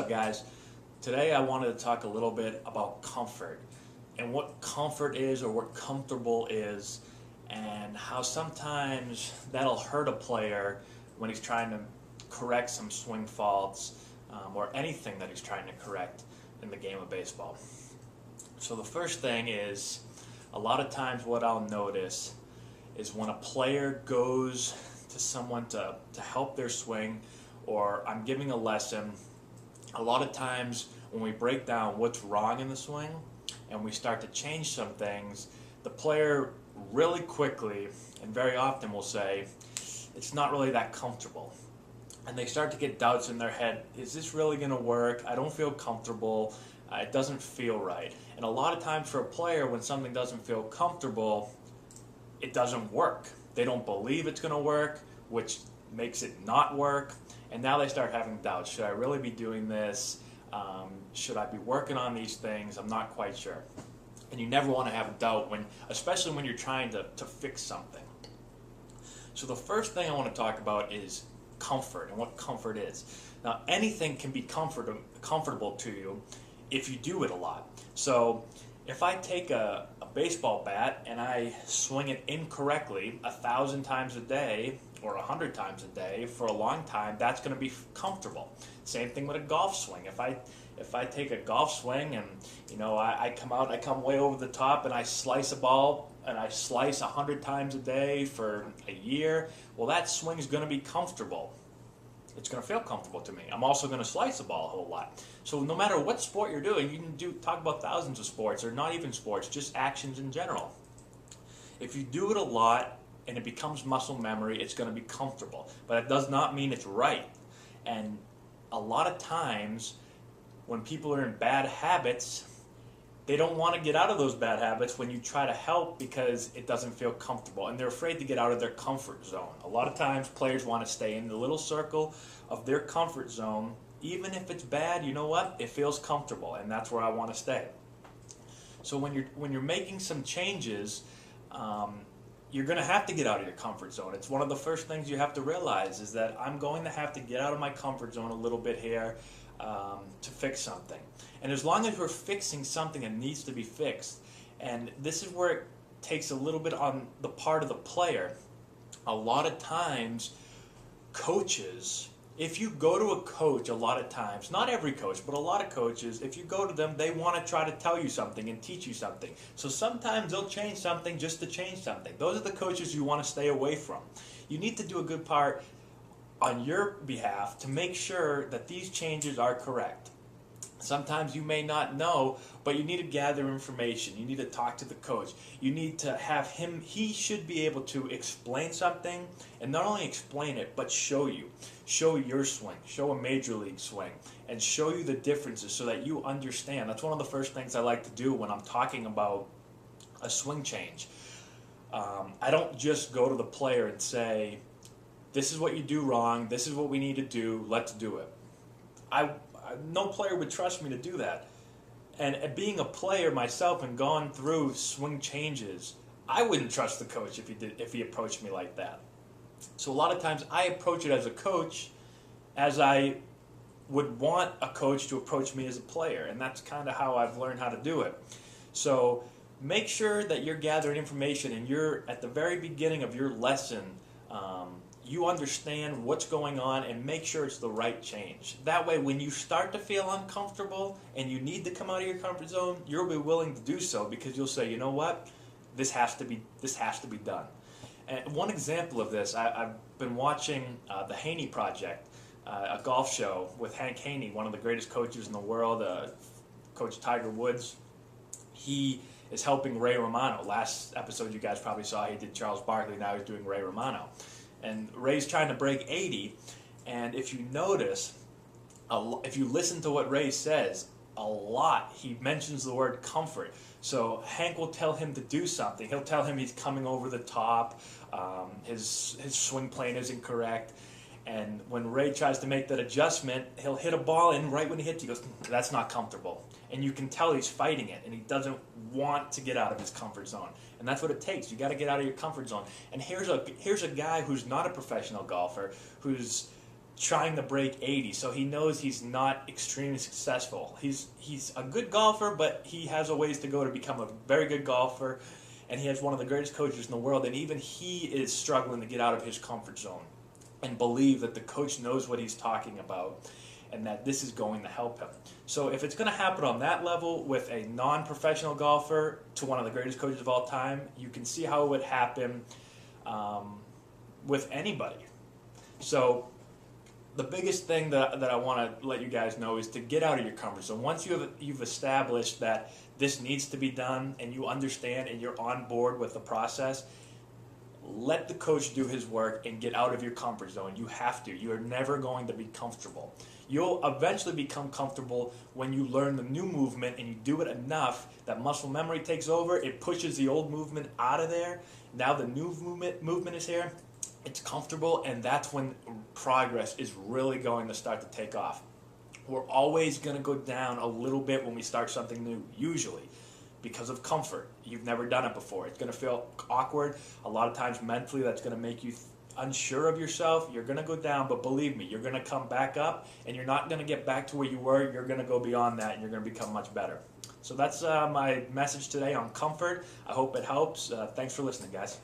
up, guys? Today I wanted to talk a little bit about comfort and what comfort is, or what comfortable is, and how sometimes that'll hurt a player when he's trying to correct some swing faults, or anything that he's trying to correct in the game of baseball. So the first thing is, a lot of times what I'll notice is when a player goes to someone to help their swing, or I'm giving a lesson, a lot of times when we break down what's wrong in the swing and we start to change some things, the player really quickly and very often will say, it's not really that comfortable. And they start to get doubts in their head, is this really going to work? I don't feel comfortable. It doesn't feel right. And a lot of times for a player, when something doesn't feel comfortable, it doesn't work. They don't believe it's going to work, which makes it not work. And now they start having doubts. Should I really be doing this? Should I be working on these things? I'm not quite sure. And you never want to have a doubt, especially when you're trying to fix something. So the first thing I want to talk about is comfort and what comfort is. Now, anything can be comfortable to you if you do it a lot. So if I take a baseball bat and I swing it incorrectly 1,000 times a day or 100 times a day for a long time, that's going to be comfortable. Same thing with a golf swing. If I take a golf swing and I come way over the top and I slice a ball and I slice 100 times a day for a year, well, that swing is going to be comfortable. It's going to feel comfortable to me. I'm also going to slice the ball a whole lot. So no matter what sport you're doing, you can talk about thousands of sports, or not even sports, just actions in general. If you do it a lot and it becomes muscle memory, it's going to be comfortable. But it does not mean it's right. And a lot of times when people are in bad habits, they don't want to get out of those bad habits when you try to help, because it doesn't feel comfortable, and they're afraid to get out of their comfort zone. A lot of times players want to stay in the little circle of their comfort zone. Even if it's bad, you know what? It feels comfortable, and that's where I want to stay. So when you're making some changes, you're going to have to get out of your comfort zone. It's one of the first things you have to realize, is that I'm going to have to get out of my comfort zone a little bit here to fix something. And as long as we're fixing something that needs to be fixed, and this is where it takes a little bit on the part of the player, a lot of times coaches, if you go to a coach a lot of times, not every coach, but a lot of coaches, if you go to them, they want to try to tell you something and teach you something. So sometimes they'll change something just to change something. Those are the coaches you want to stay away from. You need to do a good part on your behalf to make sure that these changes are correct. Sometimes you may not know, but you need to gather information. You need to talk to the coach. You need to have him, he should be able to explain something, and not only explain it, but show you. Show your swing, show a major league swing, and show you the differences so that you understand. That's one of the first things I like to do when I'm talking about a swing change. I don't just go to the player and say, this is what you do wrong, this is what we need to do, let's do it. No player would trust me to do that. And being a player myself and gone through swing changes, I wouldn't trust the coach if he approached me like that. So a lot of times I approach it as a coach as I would want a coach to approach me as a player, and that's kind of how I've learned how to do it. So make sure that you're gathering information and you're at the very beginning of your lesson, you understand what's going on, and make sure it's the right change. That way, when you start to feel uncomfortable and you need to come out of your comfort zone, you'll be willing to do so, because you'll say, you know what, this has to be done. And one example of this, I've been watching the Haney Project, a golf show with Hank Haney, one of the greatest coaches in the world, Coach Tiger Woods. He is helping Ray Romano. Last episode you guys probably saw, he did Charles Barkley, now he's doing Ray Romano. And Ray's trying to break 80, and if you notice, if you listen to what Ray says, a lot, he mentions the word comfort. So Hank will tell him to do something. He'll tell him he's coming over the top, his swing plane is incorrect, and when Ray tries to make that adjustment, he'll hit a ball, and right when he hits, he goes, that's not comfortable. And you can tell he's fighting it, and he doesn't want to get out of his comfort zone. And that's what it takes. You got to get out of your comfort zone. And here's a guy who's not a professional golfer, who's trying to break 80, so he knows he's not extremely successful. He's a good golfer, but he has a ways to go to become a very good golfer, and he has one of the greatest coaches in the world, and even he is struggling to get out of his comfort zone and believe that the coach knows what he's talking about and that this is going to help him. So if it's going to happen on that level with a non-professional golfer to one of the greatest coaches of all time, you can see how it would happen with anybody. So the biggest thing that I want to let you guys know is to get out of your comfort zone. Once you've established that this needs to be done and you understand and you're on board with the process, let the coach do his work and get out of your comfort zone. You have to. You are never going to be comfortable. You'll eventually become comfortable when you learn the new movement and you do it enough that muscle memory takes over. It pushes the old movement out of there. Now the new movement is here. It's comfortable, and that's when progress is really going to start to take off. We're always going to go down a little bit when we start something new, usually, because of comfort. You've never done it before. It's going to feel awkward. A lot of times mentally that's going to make you unsure of yourself. You're going to go down, but believe me, you're going to come back up, and you're not going to get back to where you were. You're going to go beyond that, and you're going to become much better. So that's my message today on comfort. I hope it helps. Thanks for listening, guys.